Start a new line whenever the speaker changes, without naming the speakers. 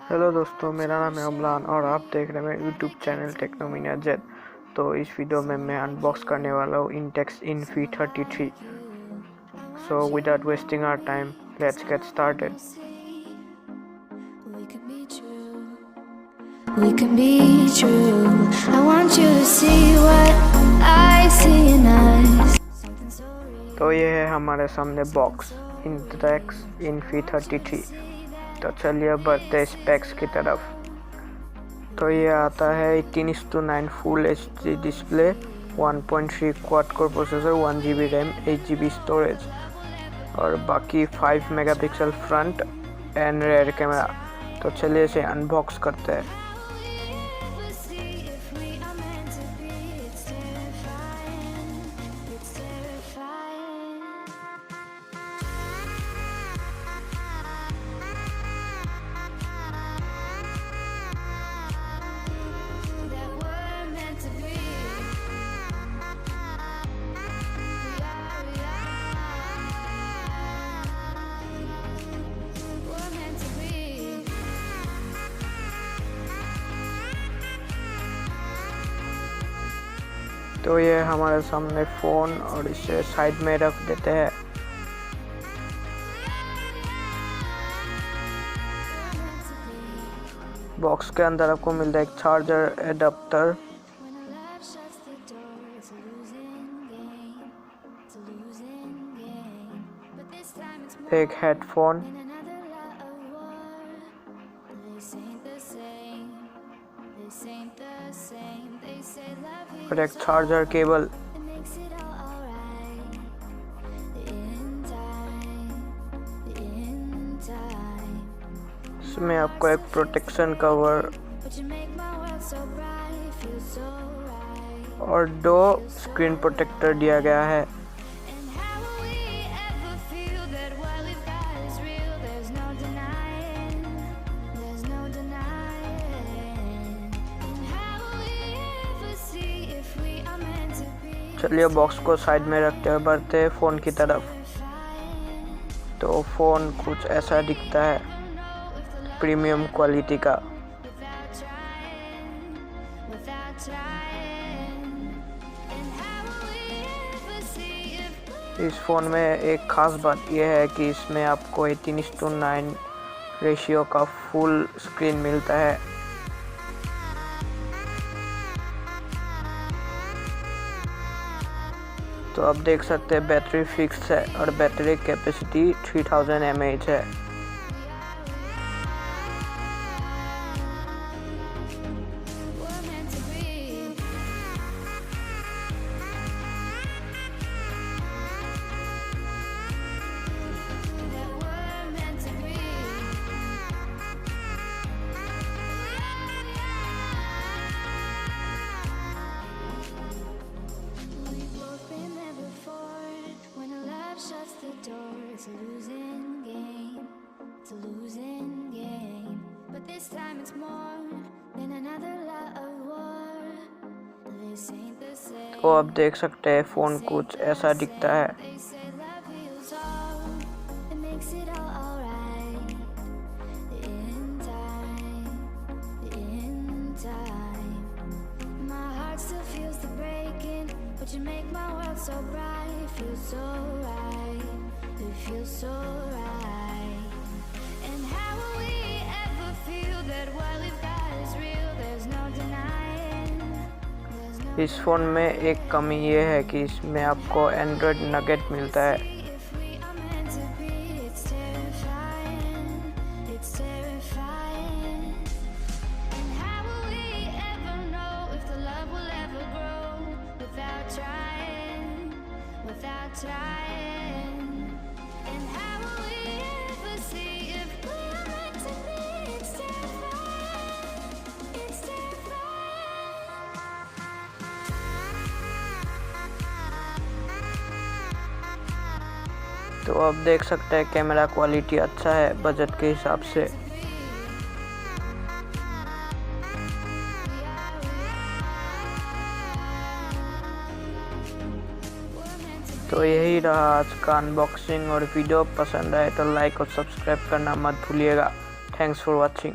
Hello दोस्तों, मेरा नाम है अमलान और आप देख रहे हैं यूट्यूब चैनल टेक्नोमीनिया जेड। तो इस वीडियो में मैं अनबॉक्स करने वाला हूँ Intex Infie 33। So without wasting our time, let's get started.
We can be true. I want you to see what I see in us.
तो ये है हमारे सामने बॉक्स Intex Infie 33। तो चलिए बढ़ते हैं स्पेक्स की तरफ। तो ये आता है 18:9 full HD display, 1.3 quad core processor, 1GB RAM, 8GB storage और बाकी 5 megapixel front end rare camera. तो चलिए इसे अनबॉक्स करते हैं। तो ये हमारे सामने फ़ोन और इसे साइड में रख देते हैं। बॉक्स के अंदर आपको मिलता है एक चार्जर एडाप्टर, एक हेडफोन और एक चार्जर केबल। इसमें आपको एक प्रोटेक्शन कवर और 2 स्क्रीन प्रोटेक्टर दिया गया है। चलिए बॉक्स को साइड में रखते हुए बढ़ते हैं फ़ोन की तरफ। तो फ़ोन कुछ ऐसा दिखता है, प्रीमियम क्वालिटी का। इस फ़ोन में एक ख़ास बात यह है कि इसमें आपको 18:9 रेशियो का फुल स्क्रीन मिलता है। तो आप देख सकते हैं बैटरी फिक्स है और बैटरी कैपेसिटी 3000 mAh है।
It's a losing game, it's a losing game. But this time it's more than another love war. This ain't the same.
तो आप देख सकते हैं फ़ोन कुछ ऐसा दिखता है।
They say love heals all, it makes it all alright. In time, my heart still feels the breaking, but you make my world so bright, feels so right. It feels so right. And how will we ever feel that what we've got is real? There's no denying.
इस phone में एक कमी ये है कि इसमें आपको Android nugget मिलता है। तो आप देख सकते हैं कैमरा क्वालिटी अच्छा है बजट के हिसाब से। तो यही रहा आज का अनबॉक्सिंग और वीडियो। पसंद आए तो लाइक और सब्सक्राइब करना मत भूलिएगा। Thanks for watching.